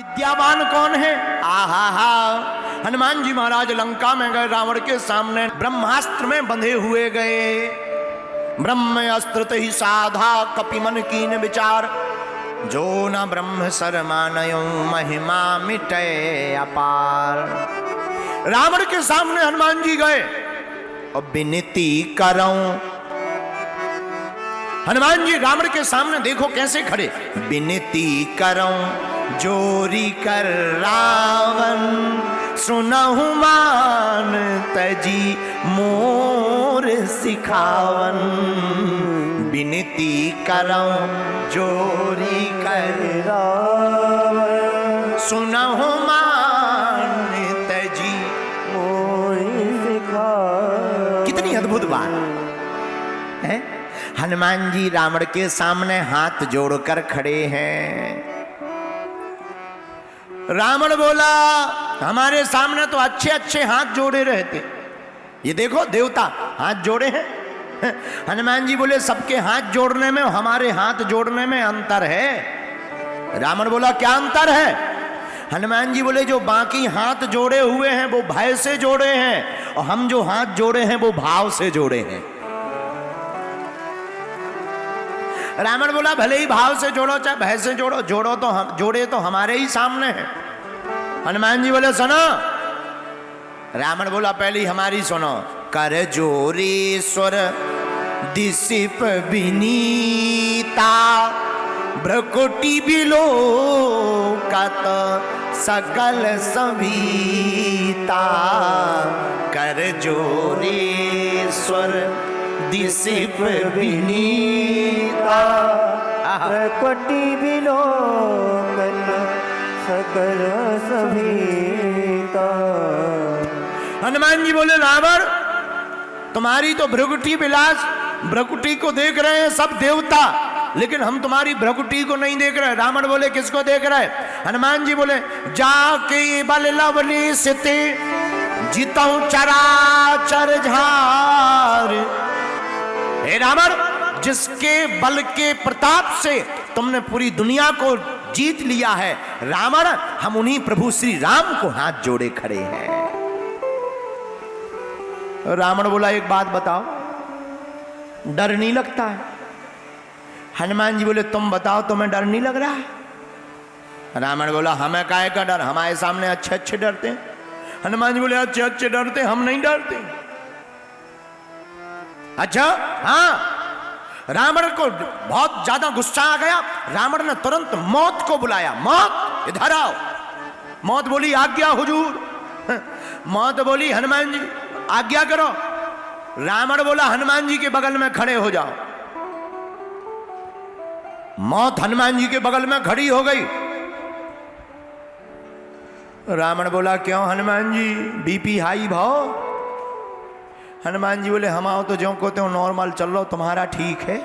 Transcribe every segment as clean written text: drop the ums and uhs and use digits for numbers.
विद्यावान कौन है? आहा हा, हनुमान जी महाराज लंका में गए, रावण के सामने ब्रह्मास्त्र में बंधे हुए गए। ब्रह्म अस्त्र ही साधा कपिमन कीन विचार, जो न ब्रह्म शरमानयो महिमा मिटे अपार। रावण के सामने हनुमान जी गए और विनती करऊं। हनुमान जी रावण के सामने देखो कैसे खड़े, विनती करऊं जोरी कर रावण, सुनहु मान तजी मोर सिखावन। विनती करऊं जोरी कर रावण, सुनहु मान तजी मोर सिखावन। कितनी अद्भुत बात है। हनुमान जी रावण के सामने हाथ जोड़कर खड़े हैं। रावण बोला हमारे सामने तो अच्छे अच्छे हाथ जोड़े रहते, ये देखो देवता हाथ जोड़े हैं। हनुमान जी बोले सबके हाथ जोड़ने में हमारे हाथ जोड़ने में अंतर है। रावण बोला क्या अंतर है? हनुमान जी बोले जो बाकी हाथ जोड़े हुए हैं वो भय से जोड़े हैं, और हम जो हाथ जोड़े हैं वो भाव से जोड़े हैं। रावण बोला भले ही भाव से जोड़ो चाहे भय से जोड़ो, जोड़ो तो हम जोड़े तो हमारे ही सामने हैं। हनुमान जी बोले सुनो। रावण बोला पहले हमारी सुनो। कर जोरी स्वर दिसिप विनीता, भ्रकुटी बिलो कत सकल सभीता। कर जोरी स्वर दिसिप विनीता, प्रकटी विलोकन सकल सभीता। हनुमान जी बोले रावण तुम्हारी तो भ्रकुटी विलास, भ्रकुटी को देख रहे हैं सब देवता, लेकिन हम तुम्हारी भ्रकुटी को नहीं देख रहे। रावण बोले किसको देख रहे? हनुमान जी बोले जाके बल लवली सिते, जितऊ चराचर झार। हे रावण जिसके बल के प्रताप से तुमने पूरी दुनिया को जीत लिया है, रावण हम उन्हीं प्रभु श्री राम को हाथ जोड़े खड़े हैं। रावण बोला एक बात बताओ, डर नहीं लगता है? हनुमान जी बोले तुम बताओ तुम्हें डर नहीं लग रहा है? रावण बोला हमें काहे का डर, हमारे सामने अच्छे अच्छे डरते हैं। हनुमान जी बोले अच्छे अच्छे डरते, हम नहीं डरते। अच्छा हाँ। रावण को बहुत ज्यादा गुस्सा आ गया। रावण ने तुरंत मौत को बुलाया, मौत इधर आओ। मौत बोली आज्ञा हुजूर। मौत बोली हनुमान जी आज्ञा करो। रावण बोला हनुमान जी के बगल में खड़े हो जाओ। मौत हनुमान जी के बगल में खड़ी हो गई। रावण बोला क्यों हनुमान जी बीपी हाई भाव? हनुमान जी बोले हम आओ तो ज्यों को त्यों नॉर्मल चल रहा, तुम्हारा ठीक है।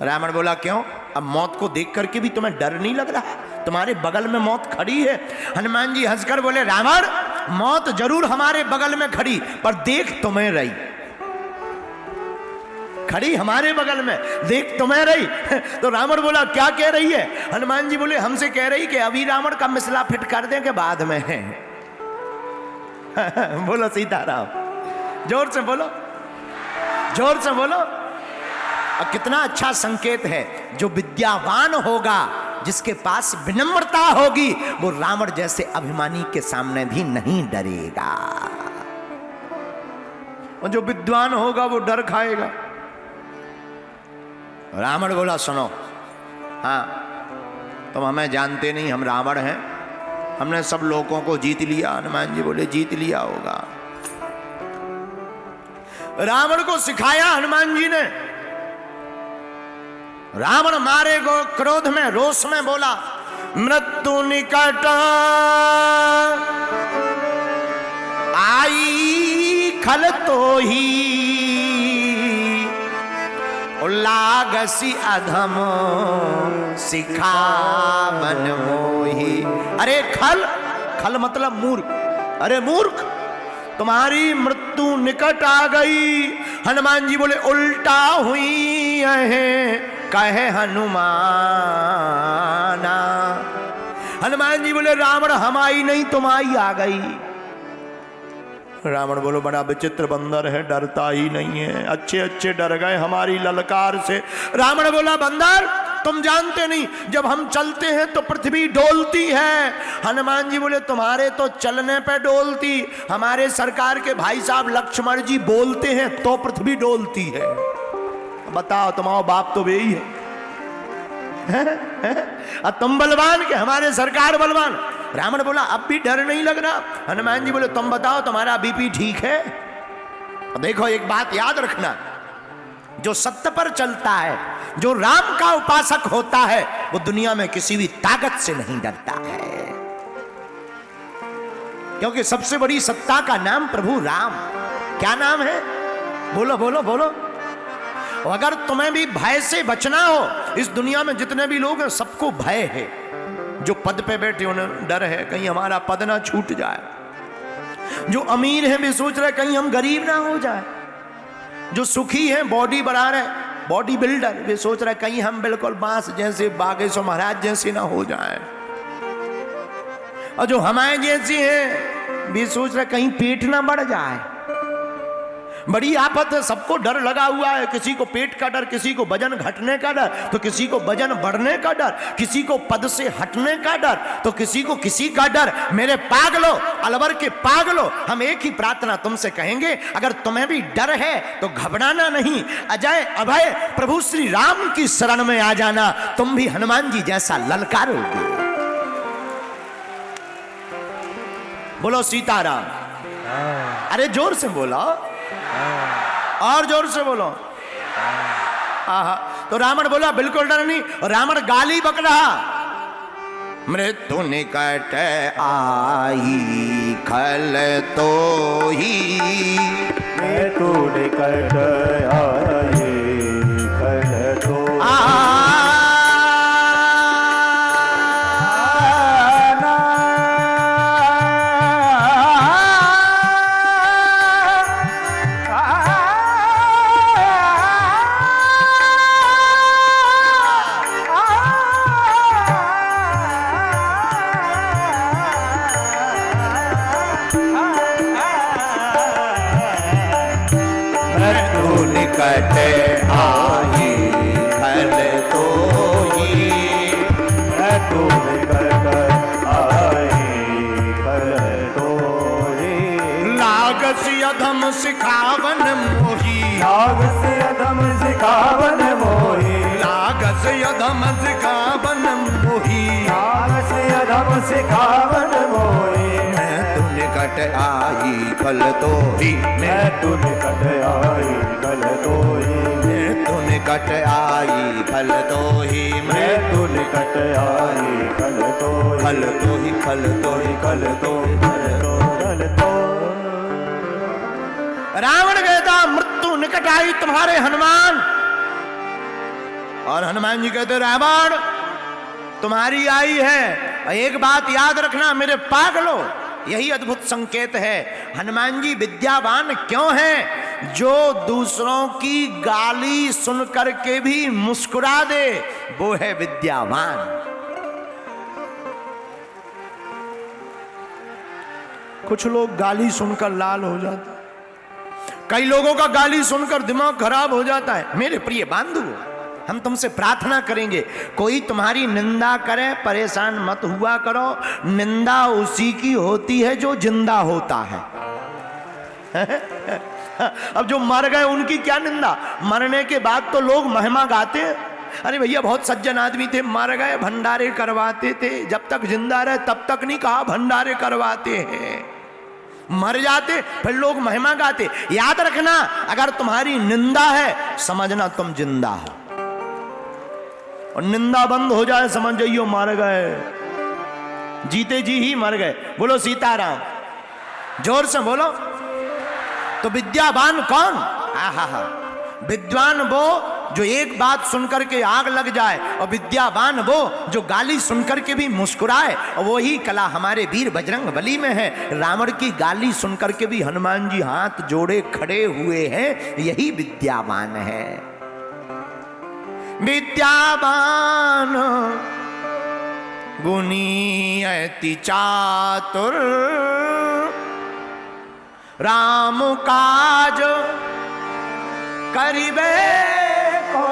रावण बोला क्यों? अब मौत को देख करके भी तुम्हें डर नहीं लग रहा? तुम्हारे बगल में मौत खड़ी है। हनुमान जी हंसकर बोले रावण मौत जरूर हमारे बगल में खड़ी, पर देख तुम्हें रही। खड़ी हमारे बगल में, देख तुम्हें रही। तो रावण बोला क्या कह रही है? हनुमान जी बोले हमसे कह रही कि अभी रावण का मिसला फिट कर दें के बाद में है। बोलो सीताराम, जोर से बोलो, जोर से बोलो। और कितना अच्छा संकेत है, जो विद्यावान होगा, जिसके पास विनम्रता होगी, वो रावण जैसे अभिमानी के सामने भी नहीं डरेगा। और जो विद्वान होगा वो डर खाएगा। रावण बोला सुनो, हाँ तुम हमें जानते नहीं, हम रावण हैं, हमने सब लोगों को जीत लिया। हनुमान जी बोले जीत लिया होगा। रावण को सिखाया हनुमान जी ने। रावण मारे गो क्रोध में, रोष में बोला मृत्यु निकट आई खल तो ही, लागसी अधम सिखावन मोही। अरे खल, खल मतलब मूर्ख। अरे मूर्ख तुम्हारी मृत्यु निकट आ गई। हनुमान जी बोले उल्टा हुई है कहे हनुमाना, हनुमान जी बोले रावण हम आई नहीं तुम आई आ गई। रावण बोलो बड़ा विचित्र बंदर है, डरता ही नहीं है, अच्छे अच्छे डर गए हमारी ललकार से। रावण बोला बंदर तुम जानते नहीं जब हम चलते हैं तो पृथ्वी डोलती है। हनुमान जी बोले तुम्हारे तो चलने पे डोलती, हमारे सरकार के भाई साहब लक्ष्मण जी बोलते हैं तो पृथ्वी डोलती है। बताओ तुम्हारा बाप तो वे ही है, तुम बलवान के हमारे सरकार बलवान। रावण बोला अब भी डर नहीं लग रहा। हनुमान जी बोले तुम बताओ तुम्हारा बीपी ठीक है? देखो एक बात याद रखना, जो सत्य पर चलता है, जो राम का उपासक होता है, वो दुनिया में किसी भी ताकत से नहीं डरता है, क्योंकि सबसे बड़ी सत्ता का नाम प्रभु राम। क्या नाम है? बोलो बोलो बोलो। अगर तुम्हें भी भय से बचना हो, इस दुनिया में जितने भी लोग हैं सबको भय है। जो पद पे बैठे उन्हें डर है कहीं हमारा पद ना छूट जाए, जो अमीर हैं वे सोच रहे कहीं हम गरीब ना हो जाए, जो सुखी हैं बॉडी बना रहे बॉडी बिल्डर वे सोच रहे कहीं हम बिल्कुल बांस जैसे बागेश्वर महाराज जैसे ना हो जाए, और जो हमारे जैसे हैं वे सोच रहे कहीं पेट ना बढ़ जाए। बड़ी आफत है, सबको डर लगा हुआ है, किसी को पेट का डर, किसी को वजन घटने का डर, तो किसी को वजन बढ़ने का डर, किसी को पद से हटने का डर, तो किसी को किसी का डर। मेरे पागलो, अलवर के पागलो, हम एक ही प्रार्थना तुमसे कहेंगे, अगर तुम्हें भी डर है तो घबराना नहीं, अजय अभय प्रभु श्री राम की शरण में आ जाना, तुम भी हनुमान जी जैसा ललकारोगे। बोलो सीताराम। अरे जोर से बोलो, और जोर से बोलो। तो रावण बोला बिल्कुल डर नहीं, और रावण गाली बक रहा, मृत्यु निकट आई खल तो ही, मृत्यु निकट आई खल तो सिखावन मोही, लागस अधम सिखावन मोही, लागस अधम सिखावन मोही, लागस अधम सिखावन मोही। मैं तू निकट आई खल तो ही, मैं तू निकट आई खल तो ही, मैं तू निकट आई खल तो ही, मैं तू निकट आई खल तो ही, खल तो ही खल तो ही खल तो ही खल तो। रावण कहता मृत्यु निकट आई तुम्हारे हनुमान, और हनुमान जी कहते रावण तुम्हारी आई है। एक बात याद रखना मेरे पागलो, यही अद्भुत संकेत है। हनुमान जी विद्यावान क्यों हैं? जो दूसरों की गाली सुन करके भी मुस्कुरा दे वो है विद्यावान। कुछ लोग गाली सुनकर लाल हो जाते, कई लोगों का गाली सुनकर दिमाग खराब हो जाता है। मेरे प्रिय बंधु, हम तुमसे प्रार्थना करेंगे, कोई तुम्हारी निंदा करे परेशान मत हुआ करो, निंदा उसी की होती है जो जिंदा होता है। अब जो मर गए उनकी क्या निंदा, मरने के बाद तो लोग महिमा गाते हैं, अरे भैया बहुत सज्जन आदमी थे, मर गए भंडारे करवाते थे, जब तक जिंदा रहे तब तक नहीं कहा भंडारे करवाते हैं, मर जाते फिर लोग महिमा गाते। याद रखना अगर तुम्हारी निंदा है समझना तुम जिंदा हो, और निंदा बंद हो जाए समझ जाइयो मर गए, जीते जी ही मर गए। बोलो सीताराम, जोर से बोलो। तो विद्यावान कौन? विद्वान वो जो एक बात सुनकर के आग लग जाए, और विद्यावान वो जो गाली सुनकर के भी मुस्कुराए, और वही कला हमारे वीर बजरंग बली में है। रावण की गाली सुनकर के भी हनुमान जी हाथ जोड़े खड़े हुए हैं, यही विद्यावान है। विद्यावान गुनी अति चातुर राम काज करिबे को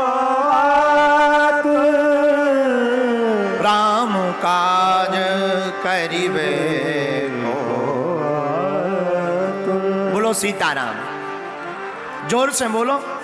राम काज करिबे को। बोलो सीताराम, जोर से बोलो।